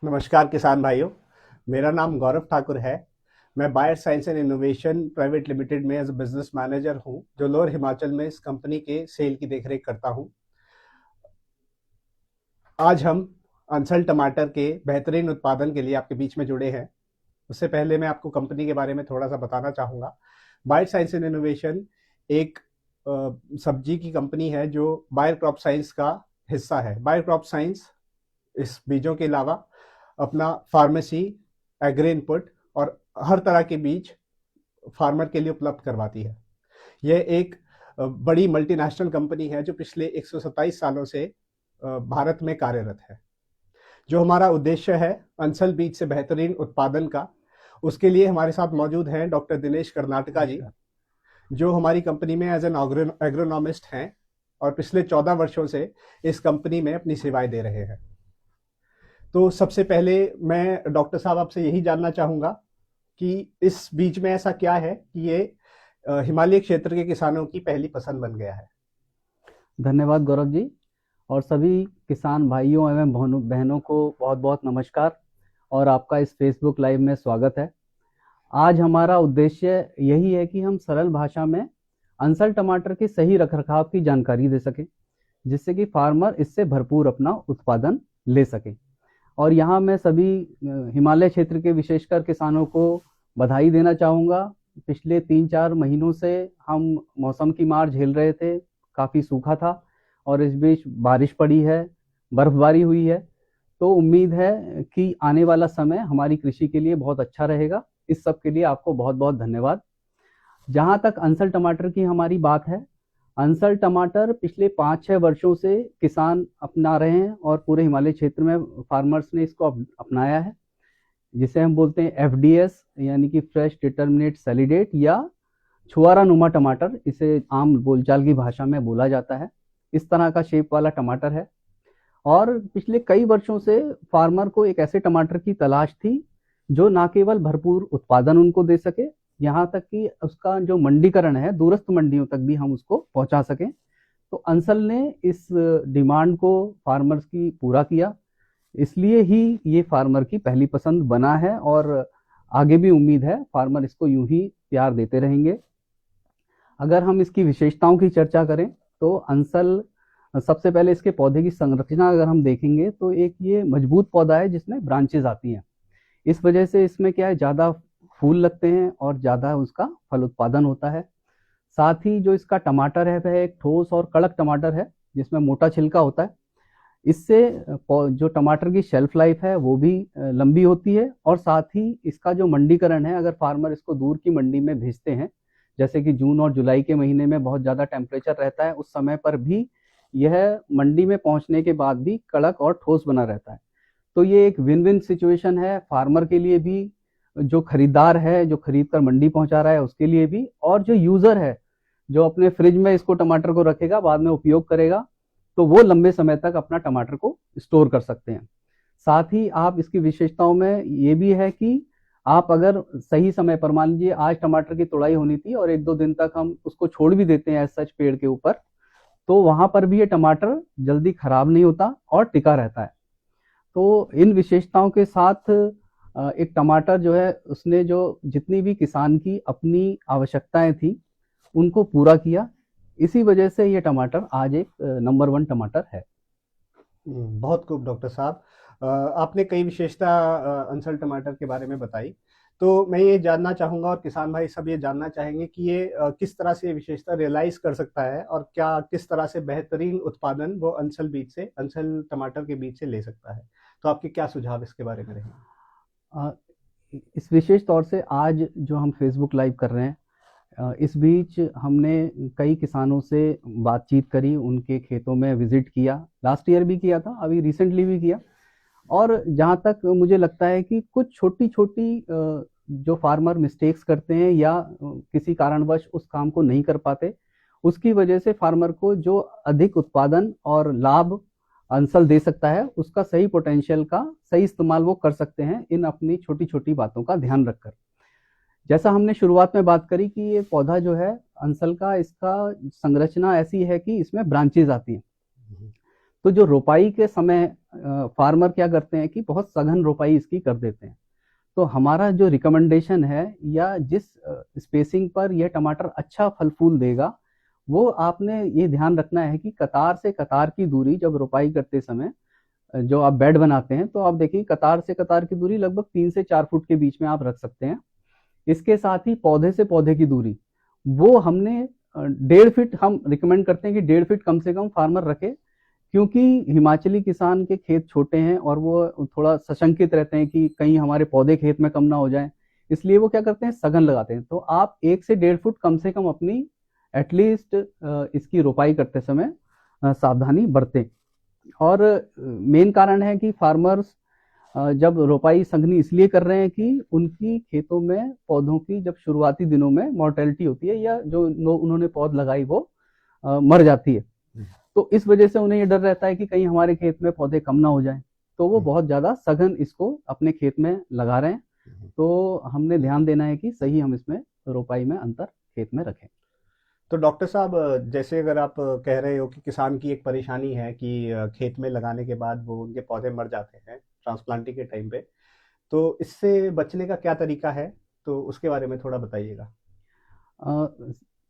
नमस्कार किसान भाइयों। मेरा नाम गौरव ठाकुर है। मैं Bayer science and innovation private limited में एज अ बिजनेस मैनेजर हूं, जो लोअर हिमाचल में इस कंपनी के सेल की देखरेख करता हूं। आज हम अंसल टमाटर के बेहतरीन उत्पादन के लिए आपके बीच में जुड़े हैं। उससे पहले मैं आपको कंपनी के बारे में थोड़ा सा बताना चाहूँगा। बायर साइंस एंड इनोवेशन एक सब्जी की कंपनी है जो बायर क्रॉप साइंस का हिस्सा है। बायर क्रॉप साइंस इस बीजों के अलावा अपना फार्मेसी, एग्री इनपुट और हर तरह के बीज फार्मर के लिए उपलब्ध करवाती है। यह एक बड़ी मल्टीनेशनल कंपनी है जो पिछले 127 सालों से भारत में कार्यरत है। जो हमारा उद्देश्य है अंसल बीज से बेहतरीन उत्पादन का, उसके लिए हमारे साथ मौजूद हैं डॉक्टर दिनेश कर्नाटका जी, जो हमारी कंपनी में एज एन एग्रोनॉमिस्ट हैं और पिछले 14 वर्षों से इस कंपनी में अपनी सेवाएं दे रहे हैं। तो सबसे पहले मैं डॉक्टर साहब आपसे यही जानना चाहूँगा कि इस बीच में ऐसा क्या है कि ये हिमालय क्षेत्र के किसानों की पहली पसंद बन गया है। धन्यवाद गौरव जी। और सभी किसान भाइयों एवं बहनों को बहुत बहुत नमस्कार और आपका इस फेसबुक लाइव में स्वागत है। आज हमारा उद्देश्य यही है कि हम सरल भाषा में अंसल टमाटर के सही रखरखाव की जानकारी दे सकें, जिससे कि फार्मर इससे भरपूर अपना उत्पादन ले सके। और यहाँ मैं सभी हिमालय क्षेत्र के विशेषकर किसानों को बधाई देना चाहूँगा। पिछले 3-4 महीनों से हम मौसम की मार झेल रहे थे, काफ़ी सूखा था और इस बीच बारिश पड़ी है, बर्फबारी हुई है। तो उम्मीद है कि आने वाला समय हमारी कृषि के लिए बहुत अच्छा रहेगा। इस सब के लिए आपको बहुत बहुत धन्यवाद। जहाँ तक अंसल टमाटर की हमारी बात है, अंसल टमाटर पिछले 5-6 वर्षों से किसान अपना रहे हैं और पूरे हिमालय क्षेत्र में फार्मर्स ने इसको अपनाया है, जिसे हम बोलते हैं एफडीएस यानी कि फ्रेश डिटर्मिनेट सैलिडेट या छुआरा नुमा टमाटर, इसे आम बोलचाल की भाषा में बोला जाता है। इस तरह का शेप वाला टमाटर है और पिछले कई वर्षों से फार्मर को एक ऐसे टमाटर की तलाश थी जो ना केवल भरपूर उत्पादन उनको दे सके, यहाँ तक कि उसका जो मंडीकरण है दूरस्थ मंडियों तक भी हम उसको पहुंचा सकें। तो अंसल ने इस डिमांड को फार्मर्स की पूरा किया, इसलिए ही ये फार्मर की पहली पसंद बना है और आगे भी उम्मीद है फार्मर इसको यूं ही प्यार देते रहेंगे। अगर हम इसकी विशेषताओं की चर्चा करें तो अंसल, सबसे पहले इसके पौधे की संरचना अगर हम देखेंगे तो एक ये मजबूत पौधा है जिसमें ब्रांचेज आती हैं। इस वजह से इसमें क्या है, ज़्यादा फूल लगते हैं और ज़्यादा उसका फल उत्पादन होता है। साथ ही जो इसका टमाटर है वह एक ठोस और कड़क टमाटर है जिसमें मोटा छिलका होता है। इससे जो टमाटर की शेल्फ लाइफ है वो भी लंबी होती है। और साथ ही इसका जो मंडीकरण है, अगर फार्मर इसको दूर की मंडी में भेजते हैं, जैसे कि जून और जुलाई के महीने में बहुत ज़्यादा टेम्परेचर रहता है, उस समय पर भी यह मंडी में पहुंचने के बाद भी कड़क और ठोस बना रहता है। तो ये एक विन विन सिचुएशन है फार्मर के लिए भी, जो खरीदार है जो खरीद कर मंडी पहुंचा रहा है उसके लिए भी, और जो यूजर है जो अपने फ्रिज में इसको टमाटर को रखेगा, बाद में उपयोग करेगा, तो वो लंबे समय तक अपना टमाटर को स्टोर कर सकते हैं। साथ ही आप इसकी विशेषताओं में ये भी है कि आप अगर सही समय पर, मान लीजिए आज टमाटर की तुड़ाई होनी थी और 1-2 दिन तक हम उसको छोड़ भी देते हैं सच पेड़ के ऊपर, तो वहां पर भी ये टमाटर जल्दी खराब नहीं होता और टिका रहता है। तो इन विशेषताओं के साथ एक टमाटर जो है उसने जो जितनी भी किसान की अपनी आवश्यकताएं थी उनको पूरा किया। इसी वजह से ये टमाटर आज एक नंबर 1 टमाटर है। बहुत खूब डॉक्टर साहब। आपने कई विशेषता अंसल टमाटर के बारे में बताई। तो मैं ये जानना चाहूँगा और किसान भाई सब ये जानना चाहेंगे कि ये किस तरह से ये विशेषता रियलाइज कर सकता है और क्या किस तरह से बेहतरीन उत्पादन वो अंसल टमाटर के बीज से ले सकता है। तो आपके क्या सुझाव इसके बारे में रहेंगे? अ, इस विशेष तौर से आज जो हम फेसबुक लाइव कर रहे हैं, इस बीच हमने कई किसानों से बातचीत करी, उनके खेतों में विजिट किया, लास्ट ईयर भी किया था, अभी रिसेंटली भी किया। और जहाँ तक मुझे लगता है कि कुछ छोटी छोटी जो फार्मर मिस्टेक्स करते हैं या किसी कारणवश उस काम को नहीं कर पाते, उसकी वजह से फार्मर को जो अधिक उत्पादन और लाभ अंसल दे सकता है, उसका सही पोटेंशियल का सही इस्तेमाल वो कर सकते हैं इन अपनी छोटी छोटी बातों का ध्यान रखकर। जैसा हमने शुरुआत में बात करी कि ये पौधा जो है अंसल का, इसका संरचना ऐसी है कि इसमें ब्रांचेज आती हैं। तो जो रोपाई के समय फार्मर क्या करते हैं कि बहुत सघन रोपाई इसकी कर देते हैं। तो हमारा जो रिकमेंडेशन है या जिस स्पेसिंग पर यह टमाटर अच्छा फल फूल देगा, वो आपने ये ध्यान रखना है कि कतार से कतार की दूरी जब रोपाई करते समय जो आप बेड बनाते हैं, तो आप देखिए कतार से कतार की दूरी लगभग 3 से 4 फुट के बीच में आप रख सकते हैं। इसके साथ ही पौधे से पौधे की दूरी वो हमने 1.5 फीट हम रिकमेंड करते हैं कि 1.5 फीट कम से कम फार्मर रखे, क्योंकि हिमाचली किसान के खेत छोटे हैं और वो थोड़ा सशंकित रहते हैं कि कहीं हमारे पौधे खेत में कम ना हो जाए, इसलिए वो क्या करते हैं सघन लगाते हैं। तो आप 1 से 1.5 फुट कम से कम अपनी एटलीस्ट इसकी रोपाई करते समय सावधानी बरतें। और मेन कारण है कि फार्मर्स जब रोपाई संघनी इसलिए कर रहे हैं कि उनकी खेतों में पौधों की जब शुरुआती दिनों में मॉर्टेलिटी होती है या जो उन्होंने पौध लगाई वो मर जाती है, तो इस वजह से उन्हें ये डर रहता है कि कहीं हमारे खेत में पौधे कम ना हो जाएं, तो वो बहुत ज़्यादा सघन इसको अपने खेत में लगा रहे हैं। तो हमने ध्यान देना है कि सही हम इसमें रोपाई में अंतर खेत में रखें। तो डॉक्टर साहब, जैसे अगर आप कह रहे हो कि किसान की एक परेशानी है कि खेत में लगाने के बाद वो उनके पौधे मर जाते हैं ट्रांसप्लांटिंग के टाइम पे, तो इससे बचने का क्या तरीका है? तो उसके बारे में थोड़ा बताइएगा। अ,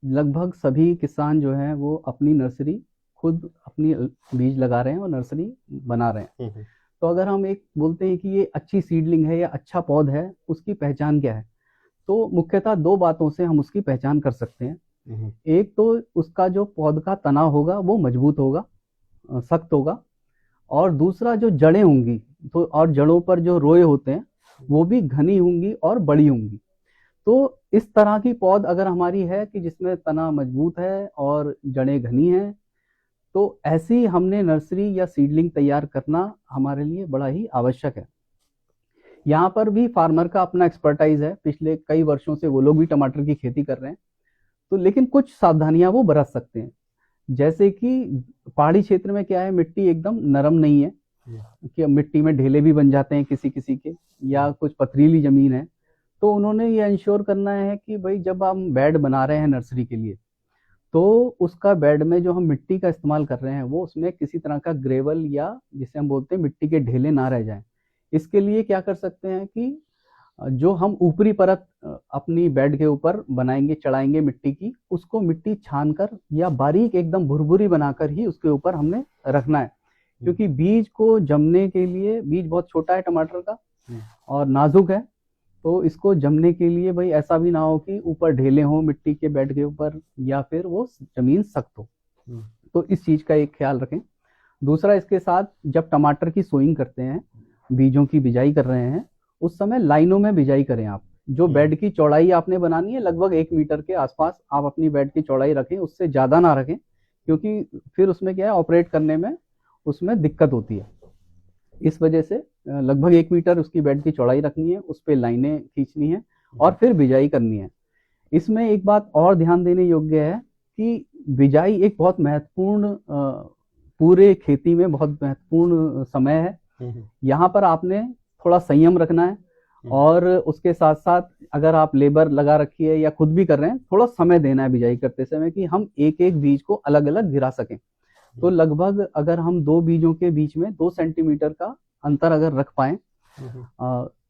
लगभग सभी किसान जो हैं वो अपनी नर्सरी खुद अपनी बीज लगा रहे हैं और नर्सरी बना रहे हैं। तो अगर हम एक बोलते हैं कि ये अच्छी सीडलिंग है या अच्छा पौध है, उसकी पहचान क्या है? तो मुख्यतः 2 बातों से हम उसकी पहचान कर सकते हैं। एक तो उसका जो पौध का तना होगा वो मजबूत होगा, सख्त होगा, और दूसरा जो जड़ें होंगी तो और जड़ों पर जो रोए होते हैं वो भी घनी होंगी और बड़ी होंगी। तो इस तरह की पौध अगर हमारी है कि जिसमें तना मजबूत है और जड़ें घनी हैं, तो ऐसी हमने नर्सरी या सीडलिंग तैयार करना हमारे लिए बड़ा ही आवश्यक है। यहाँ पर भी फार्मर का अपना एक्सपर्टाइज है, पिछले कई वर्षों से वो लोग भी टमाटर की खेती कर रहे हैं। तो लेकिन कुछ सावधानियां वो बरत सकते हैं, जैसे कि पहाड़ी क्षेत्र में क्या है, मिट्टी एकदम नरम नहीं है कि मिट्टी में ढेले भी बन जाते हैं किसी किसी के, या कुछ पथरीली जमीन है। तो उन्होंने ये इंश्योर करना है कि भाई जब हम बेड बना रहे हैं नर्सरी के लिए, तो उसका बेड में जो हम मिट्टी का इस्तेमाल कर रहे हैं वो उसमें किसी तरह का ग्रेवल या जिसे हम बोलते हैं मिट्टी के ढेले ना रह जाएं। इसके लिए क्या कर सकते हैं कि जो हम ऊपरी परत अपनी बेड के ऊपर बनाएंगे, चढ़ाएंगे मिट्टी की, उसको मिट्टी छान कर या बारीक एकदम भुरभुरी बनाकर ही उसके ऊपर हमने रखना है, क्योंकि बीज को जमने के लिए, बीज बहुत छोटा है टमाटर का और नाजुक है, तो इसको जमने के लिए भाई ऐसा भी ना हो कि ऊपर ढेले हो मिट्टी के बेड के ऊपर या फिर वो जमीन सख्त हो। तो इस चीज का एक ख्याल रखें। दूसरा, इसके साथ जब टमाटर की सोइंग करते हैं, बीजों की बिजाई कर रहे हैं, उस समय लाइनों में बिजाई करें आप। जो बेड की चौड़ाई आपने बनानी है लगभग 1 मीटर के आसपास आप अपनी बेड की चौड़ाई रखें, उससे ज्यादा ना रखें, क्योंकि फिर उसमें क्या है, ऑपरेट करने में उसमें दिक्कत होती है। इस वजह से लगभग 1 मीटर उसकी बेड की चौड़ाई रखनी है, उस पर लाइनें खींचनी है और फिर बिजाई करनी है। इसमें एक बात और ध्यान देने योग्य है कि बिजाई एक बहुत महत्वपूर्ण, पूरे खेती में बहुत महत्वपूर्ण समय है। यहाँ पर आपने थोड़ा संयम रखना है, और उसके साथ साथ अगर आप लेबर लगा रखी है या खुद भी कर रहे हैं, थोड़ा समय देना है बिजाई करते समय कि हम एक एक बीज को अलग अलग गिरा सकें। तो लगभग अगर हम 2 बीजों के बीच में 2 सेंटीमीटर का अंतर अगर रख पाए,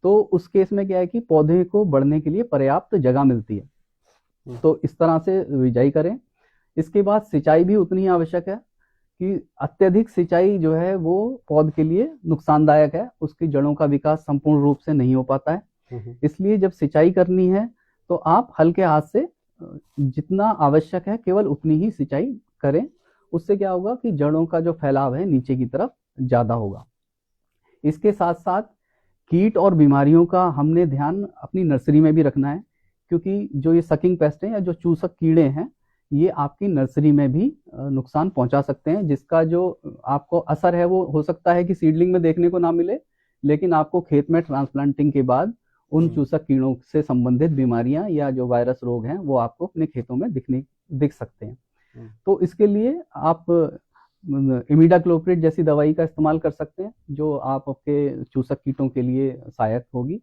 तो उस केस में क्या है कि पौधे को बढ़ने के लिए पर्याप्त जगह मिलती है। तो इस तरह से बिजाई करें। इसके बाद सिंचाई भी उतनी ही आवश्यक है कि अत्यधिक सिंचाई जो है वो पौध के लिए नुकसानदायक है, उसकी जड़ों का विकास संपूर्ण रूप से नहीं हो पाता है। इसलिए जब सिंचाई करनी है तो आप हल्के हाथ से जितना आवश्यक है केवल उतनी ही सिंचाई करें। उससे क्या होगा कि जड़ों का जो फैलाव है नीचे की तरफ ज्यादा होगा। इसके साथ साथ कीट और बीमारियों का हमने ध्यान अपनी नर्सरी में भी रखना है, क्योंकि जो ये सकिंग पेस्ट हैं या जो चूसक कीड़े हैं, ये आपकी नर्सरी में भी नुकसान पहुंचा सकते हैं, जिसका जो आपको असर है वो हो सकता है कि सीडलिंग में देखने को ना मिले, लेकिन आपको खेत में ट्रांसप्लांटिंग के बाद उन चूसक कीड़ों से संबंधित बीमारियां या जो वायरस रोग हैं वो आपको अपने खेतों में दिख सकते हैं। तो इसके लिए आप इमिडाक्लोप्रिड जैसी दवाई का इस्तेमाल कर सकते हैं, जो आप आपके चूसक कीटों के लिए सहायक होगी।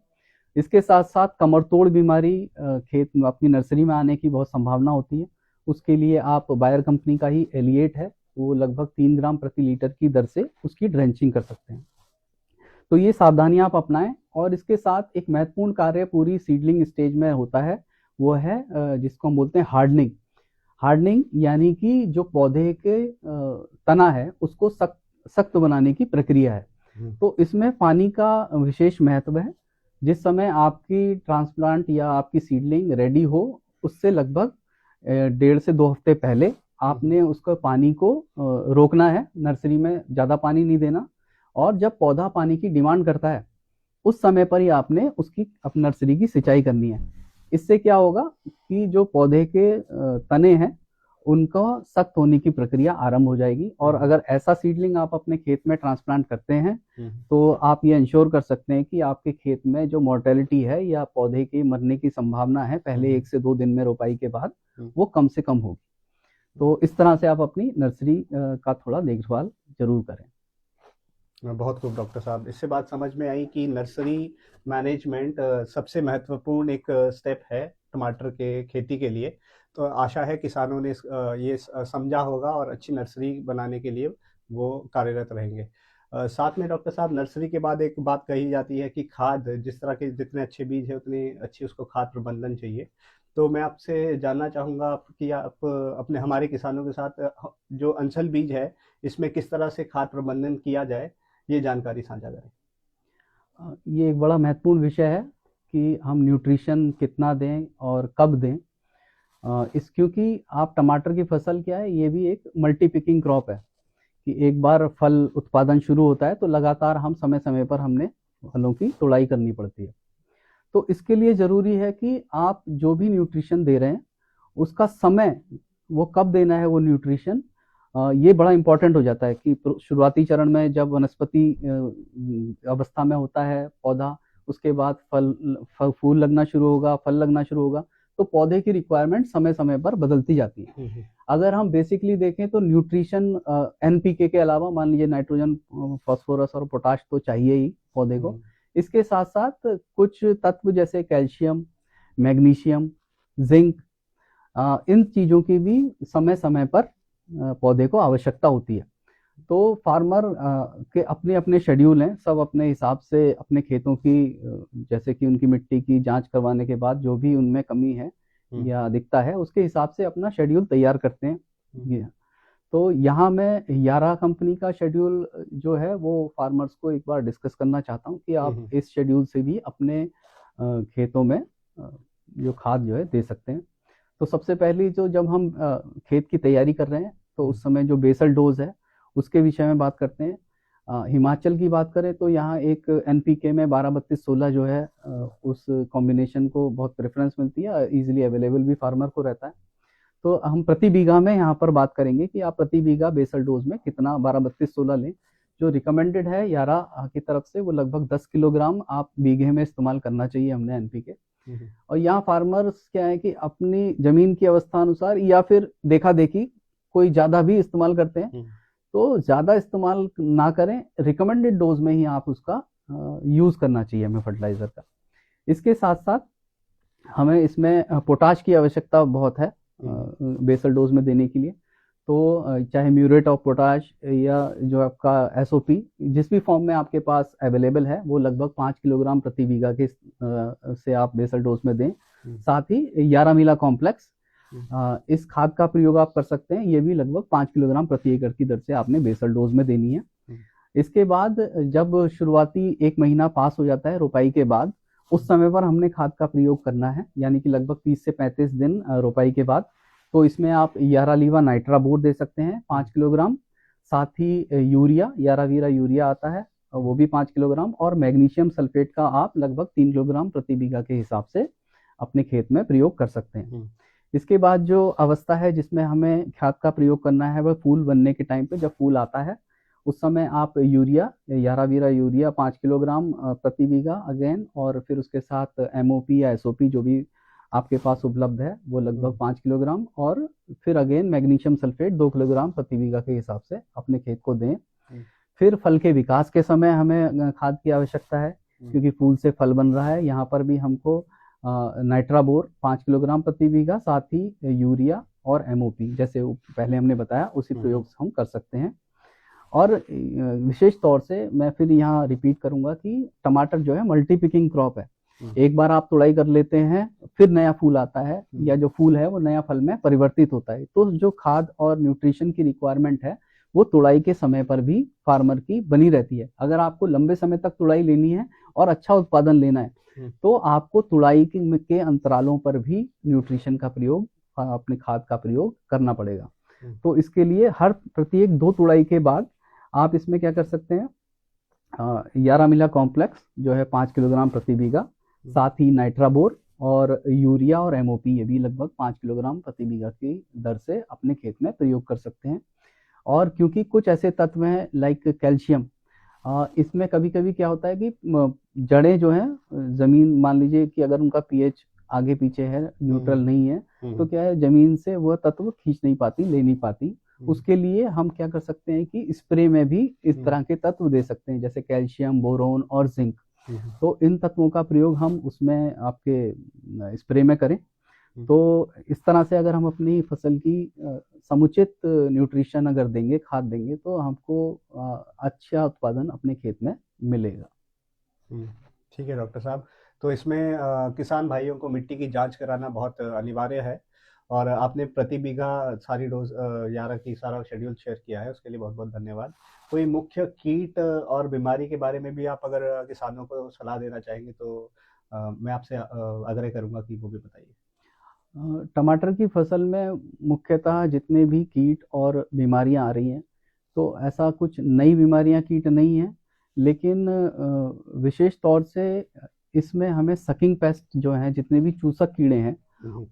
इसके साथ साथ कमरतोड़ बीमारी खेत में अपनी नर्सरी में आने की बहुत संभावना होती है। उसके लिए आप बायर कंपनी का ही एलिएट है, वो लगभग 3 ग्राम प्रति लीटर की दर से उसकी ड्रेंचिंग कर सकते हैं। तो ये सावधानियां आप अपनाएं। और इसके साथ एक महत्वपूर्ण कार्य पूरी सीडलिंग स्टेज में होता है, वो है जिसको हम बोलते हैं हार्डनिंग। हार्डनिंग यानी कि जो पौधे के तना है उसको सख्त बनाने की प्रक्रिया है। तो इसमें पानी का विशेष महत्व है। जिस समय आपकी ट्रांसप्लांट या आपकी सीडलिंग रेडी हो, उससे लगभग 1.5 से 2 हफ्ते पहले आपने उसको पानी को रोकना है। नर्सरी में ज़्यादा पानी नहीं देना, और जब पौधा पानी की डिमांड करता है उस समय पर ही आपने उसकी अपनी नर्सरी की सिंचाई करनी है। इससे क्या होगा कि जो पौधे के तने हैं उनका सख्त होने की प्रक्रिया आरंभ हो जाएगी। और अगर ऐसा सीडलिंग आप अपने खेत में ट्रांसप्लांट करते हैं तो आप ये इंश्योर कर सकते हैं कि आपके खेत में जो मोर्टेलिटी है या पौधे के मरने की संभावना है पहले 1 से 2 दिन में रोपाई के बाद, वो कम से कम होगी। तो इस तरह से आप अपनी नर्सरी का थोड़ा देखभाल जरूर करें। बहुत खूब डॉक्टर साहब, इससे बात समझ में आई कि नर्सरी मैनेजमेंट सबसे महत्वपूर्ण एक स्टेप है टमाटर के खेती के लिए। तो आशा है किसानों ने ये समझा होगा और अच्छी नर्सरी बनाने के लिए वो कार्यरत रहेंगे। साथ में डॉक्टर साहब, नर्सरी के बाद एक बात कही जाती है कि खाद, जिस तरह के जितने अच्छे बीज है उतनी अच्छी उसको खाद प्रबंधन चाहिए। तो मैं आपसे जानना चाहूँगा कि आप अपने हमारे किसानों के साथ जो अंचल बीज है इसमें किस तरह से खाद प्रबंधन किया जाए, ये जानकारी साझा करें। ये एक बड़ा महत्वपूर्ण विषय है कि हम न्यूट्रिशन कितना दें और कब दें। क्योंकि आप टमाटर की फसल क्या है, ये भी एक मल्टी पिकिंग क्रॉप है कि एक बार फल उत्पादन शुरू होता है तो लगातार हम समय समय पर हमने फलों की तोड़ाई करनी पड़ती है। तो इसके लिए ज़रूरी है कि आप जो भी न्यूट्रिशन दे रहे हैं उसका समय, वो कब देना है वो न्यूट्रिशन, ये बड़ा इंपॉर्टेंट हो जाता है कि शुरुआती चरण में जब वनस्पति अवस्था में होता है पौधा, उसके बाद फूल लगना शुरू होगा, फल लगना शुरू होगा, तो पौधे की रिक्वायरमेंट समय समय पर बदलती जाती है। अगर हम बेसिकली देखें तो न्यूट्रिशन एनपीके के अलावा मान लीजिए नाइट्रोजन, फास्फोरस और पोटाश तो चाहिए ही पौधे को। इसके साथ साथ कुछ तत्व जैसे कैल्शियम, मैग्नीशियम, जिंक, इन चीज़ों की भी समय समय पर पौधे को आवश्यकता होती है। तो फार्मर के अपने अपने शेड्यूल हैं, सब अपने हिसाब से अपने खेतों की जैसे कि उनकी मिट्टी की जांच करवाने के बाद जो भी उनमें कमी है या दिखता है उसके हिसाब से अपना शेड्यूल तैयार करते हैं। तो यहाँ मैं यारा कंपनी का शेड्यूल जो है वो फार्मर्स को एक बार डिस्कस करना चाहता हूँ कि आप इस शेड्यूल से भी अपने खेतों में जो खाद जो है दे सकते हैं। तो सबसे पहली जो जब हम खेत की तैयारी कर रहे हैं तो उस समय जो बेसल डोज है उसके विषय में बात करते हैं। हिमाचल की बात करें तो यहाँ एक एनपीके में 12-32-16 जो है उस कॉम्बिनेशन को बहुत प्रेफरेंस मिलती है, इजीली अवेलेबल भी फार्मर को रहता है। तो हम प्रति बीघा में यहाँ पर बात करेंगे कि आप प्रति बीघा बेसल डोज में कितना 12-32-16 लें। जो रिकमेंडेड है यारा की तरफ से वो लगभग 10 किलोग्राम आप बीघे में इस्तेमाल करना चाहिए हमने एनपीके। और यहाँ फार्मर्स क्या है कि अपनी जमीन की अवस्था अनुसार या फिर देखा देखी कोई ज़्यादा भी इस्तेमाल करते हैं, तो ज़्यादा इस्तेमाल ना करें, रिकमेंडेड डोज में ही आप उसका यूज़ करना चाहिए हमें फर्टिलाइज़र का। इसके साथ साथ हमें इसमें पोटाश की आवश्यकता बहुत है बेसल डोज में देने के लिए। तो चाहे म्यूरेट ऑफ पोटाश या जो आपका एसओपी जिस भी फॉर्म में आपके पास अवेलेबल है वो लगभग 5 किलोग्राम प्रति बीघा के से आप बेसल डोज में दें। साथ ही 11 मिला कॉम्प्लेक्स इस खाद का प्रयोग आप कर सकते हैं, ये भी लगभग 5 किलोग्राम प्रति एकड़ की दर से आपने बेसल डोज में देनी है। इसके बाद जब शुरुआती 1 महीना पास हो जाता है रोपाई के बाद, उस समय पर हमने खाद का प्रयोग करना है, यानी कि लगभग 30 से 35 दिन रोपाई के बाद। तो इसमें आप यारालीवा नाइट्रा बोर्ड दे सकते हैं 5 किलोग्राम, साथ ही यूरिया, यारावीरा यूरिया आता है वो भी 5 किलोग्राम, और मैग्नीशियम सल्फेट का आप लगभग 3 किलोग्राम प्रति बीघा के हिसाब से अपने खेत में प्रयोग कर सकते हैं। इसके बाद जो अवस्था है जिसमें हमें खाद का प्रयोग करना है वह फूल बनने के टाइम पे, जब फूल आता है उस समय आप यूरिया, यारावीरा यूरिया 5 किलोग्राम प्रति बीघा अगेन, और फिर उसके साथ एमओपी या एसओपी जो भी आपके पास उपलब्ध है वो लगभग 5 किलोग्राम, और फिर अगेन मैग्नीशियम सल्फेट 2 किलोग्राम प्रति बीघा के हिसाब से अपने खेत को दें। फिर फल के विकास के समय हमें खाद की आवश्यकता है क्योंकि फूल से फल बन रहा है। यहाँ पर भी हमको नाइट्राबोर 5 किलोग्राम प्रति बीघा, साथ ही यूरिया और एमओपी, जैसे पहले हमने बताया उसी प्रयोग से हम कर सकते हैं। और विशेष तौर से मैं फिर यहाँ रिपीट करूंगा कि टमाटर जो है मल्टी पिकिंग क्रॉप है। एक बार आप तुड़ाई कर लेते हैं, फिर नया फूल आता है, या जो फूल है वो नया फल में परिवर्तित होता है। तो जो खाद और न्यूट्रिशन की रिक्वायरमेंट है वो तुड़ाई के समय पर भी फार्मर की बनी रहती है। अगर आपको लंबे समय तक तुड़ाई लेनी है और अच्छा उत्पादन लेना है तो आपको तुड़ाई के अंतरालों पर भी न्यूट्रिशन का प्रयोग, अपने खाद का प्रयोग करना पड़ेगा। तो इसके लिए हर प्रत्येक 2 तुड़ाई के बाद आप इसमें क्या कर सकते हैं, 11 मिला कॉम्प्लेक्स जो है 5 किलोग्राम प्रति बीघा, साथ ही नाइट्राबोर और यूरिया और एमओपी ये भी लगभग 5 किलोग्राम प्रति बीघा की दर से अपने खेत में प्रयोग कर सकते हैं। और क्योंकि कुछ ऐसे तत्व हैं लाइक कैल्शियम, इसमें कभी कभी क्या होता है कि जड़ें जो हैं जमीन, मान लीजिए कि अगर उनका पीएच आगे पीछे है, न्यूट्रल नहीं है, तो क्या है जमीन से वह तत्व खींच नहीं पाती, ले नहीं पाती। उसके लिए हम क्या कर सकते हैं कि स्प्रे में भी इस तरह के तत्व दे सकते हैं, जैसे कैल्शियम, बोरोन और जिंक। तो इन तत्वों का प्रयोग हम उसमें आपके स्प्रे में करें। तो इस तरह से अगर हम अपनी फसल की समुचित न्यूट्रिशन अगर देंगे, खाद देंगे, तो हमको अच्छा उत्पादन अपने खेत में मिलेगा। ठीक है डॉक्टर साहब। तो इसमें किसान भाइयों को मिट्टी की जांच कराना बहुत अनिवार्य है, और आपने प्रति बीघा सारी डोज 11 की सारा शेड्यूल शेयर किया है, उसके लिए बहुत बहुत धन्यवाद। कोई मुख्य कीट और बीमारी के बारे में भी आप अगर किसानों को सलाह देना चाहेंगे तो मैं आपसे आग्रह करूंगा कि वो भी बताइए। टमाटर की फसल में मुख्यतः जितने भी कीट और बीमारियां आ रही हैं, तो ऐसा कुछ नई बीमारियां कीट नहीं है, लेकिन विशेष तौर से इसमें हमें सकिंग पेस्ट जो हैं, जितने भी चूसक कीड़े हैं,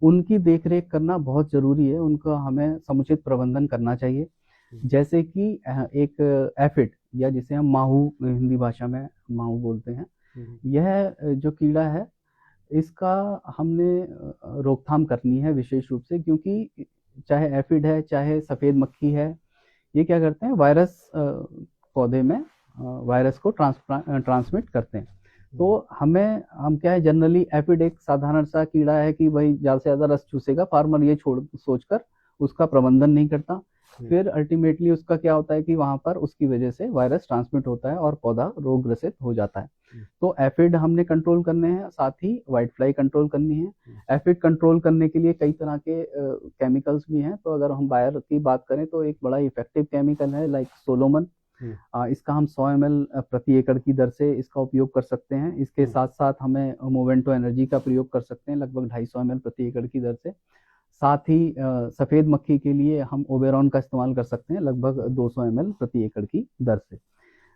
उनकी देखरेख करना बहुत जरूरी है। उनका हमें समुचित प्रबंधन करना चाहिए। जैसे कि एक एफिड, या जिसे हम माहू हिंदी भाषा में माहू बोलते हैं, यह जो कीड़ा है इसका हमने रोकथाम करनी है विशेष रूप से, क्योंकि चाहे एफिड है चाहे सफेद मक्खी है, ये क्या करते हैं, वायरस पौधे में वायरस को ट्रांसमिट करते हैं। तो हम क्या है, जनरली एफिड एक साधारण सा कीड़ा है कि भाई ज़्यादा से ज़्यादा रस चूसेगा, फार्मर ये सोचकर उसका प्रबंधन नहीं करता। फिर अल्टीमेटली उसका क्या होता है कि वहां पर उसकी वजह से वायरस ट्रांसमिट होता है और पौधा रोग ग्रसित हो जाता है। तो एफिड हमने कंट्रोल करने हैं, साथ ही व्हाइट फ्लाई कंट्रोल करनी है। एफिड कंट्रोल करने के लिए कई तरह के केमिकल्स भी हैं। तो अगर हम बायर की बात करें तो एक बड़ा इफेक्टिव केमिकल है लाइक सोलोमन। इसका हम 100 ml प्रति एकड़ की दर से इसका उपयोग कर सकते हैं। इसके साथ साथ हमें मोवेंटो एनर्जी का प्रयोग कर सकते हैं लगभग 250 ml प्रति एकड़ की दर से। साथ ही सफेद मक्खी के लिए हम ओबेरॉन का इस्तेमाल कर सकते हैं लगभग 200 ml प्रति एकड़ की दर से।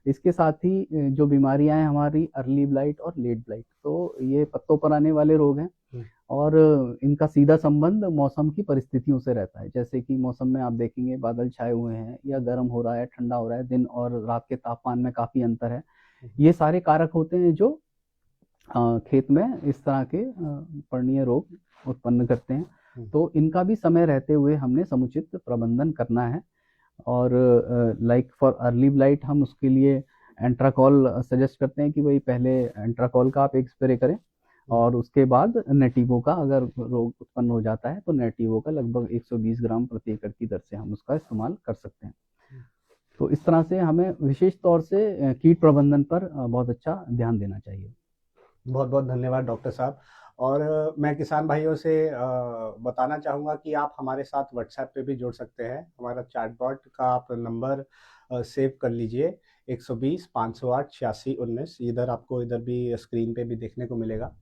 इसके साथ ही जो बीमारियां हैं हमारी, अर्ली ब्लाइट और लेट ब्लाइट, तो ये पत्तों पर आने वाले रोग हैं और इनका सीधा संबंध मौसम की परिस्थितियों से रहता है। जैसे कि मौसम में आप देखेंगे बादल छाए हुए हैं, या गर्म हो रहा है, ठंडा हो रहा है, दिन और रात के तापमान में काफी अंतर है। ये सारे कारक होते हैं जो खेत में इस तरह के पर्णीय रोग उत्पन्न करते हैं। तो इनका भी समय रहते हुए हमने समुचित प्रबंधन करना है। और लाइक फॉर अर्ली ब्लाइट हम उसके लिए एंट्राकॉल सजेस्ट करते हैं कि भाई पहले एंट्राकॉल का आप एक स्प्रे करें, और उसके बाद नेटिवो का, अगर रोग उत्पन्न हो जाता है तो नेटिवो का लगभग 120 ग्राम प्रति एकड़ की दर से हम उसका इस्तेमाल कर सकते हैं। तो इस तरह से हमें विशेष तौर से कीट प्रबंधन पर बहुत अच्छा ध्यान देना चाहिए। बहुत बहुत धन्यवाद डॉक्टर साहब। और मैं किसान भाइयों से बताना चाहूँगा कि आप हमारे साथ व्हाट्सएप पे भी जुड़ सकते हैं। हमारा चैटबॉट का आप नंबर सेव कर लीजिए, 120 508 8619। इधर आपको इधर भी स्क्रीन पे भी देखने को मिलेगा।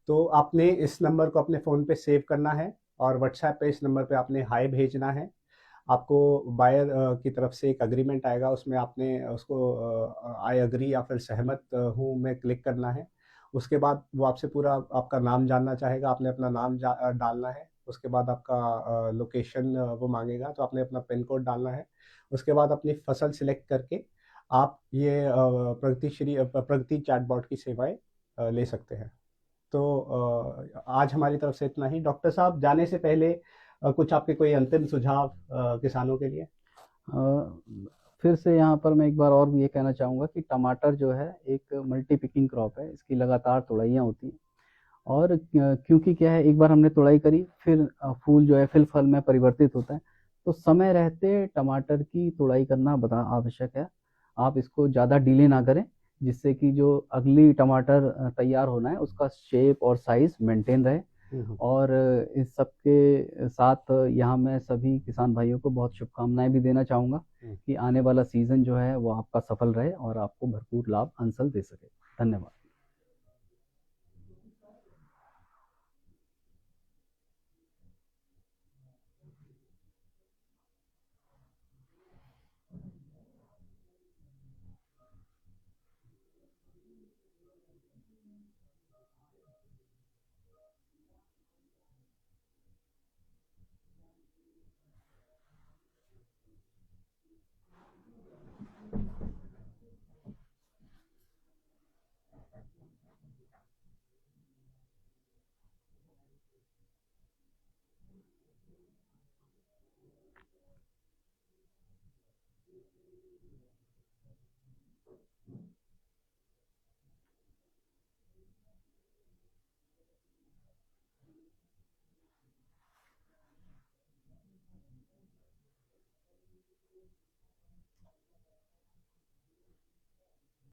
तो आपने इस नंबर को अपने फ़ोन पे सेव करना है, और व्हाट्सएप पे इस नंबर पे आपने हाय भेजना है। आपको बायर की तरफ से एक एग्रीमेंट आएगा, उसमें आपने उसको आई एग्री या फिर सहमत हूँ में क्लिक करना है। उसके बाद वो आपसे पूरा आपका नाम जानना चाहेगा, आपने अपना नाम डालना है। उसके बाद आपका लोकेशन वो मांगेगा, तो आपने अपना पिन कोड डालना है। उसके बाद अपनी फसल सिलेक्ट करके आप ये प्रगति चैटबॉट की सेवाएं ले सकते हैं। तो आज हमारी तरफ से इतना ही। डॉक्टर साहब, जाने से पहले कुछ आपके कोई अंतिम सुझाव किसानों के लिए? फिर से यहाँ पर मैं एक बार और ये कहना चाहूँगा कि टमाटर जो है एक मल्टी पिकिंग क्रॉप है। इसकी लगातार तुड़ाइयाँ होती हैं, और क्योंकि क्या है, एक बार हमने तुड़ाई करी, फिर फूल जो है फिर फल में परिवर्तित होता है, तो समय रहते टमाटर की तुड़ाई करना बड़ा आवश्यक है। आप इसको ज़्यादा डिले ना करें, जिससे कि जो अगली टमाटर तैयार होना है उसका शेप और साइज मेंटेन रहे। और इस सब के साथ यहाँ मैं सभी किसान भाइयों को बहुत शुभकामनाएं भी देना चाहूँगा कि आने वाला सीज़न जो है वो आपका सफल रहे और आपको भरपूर लाभ अंसल दे सके। धन्यवाद।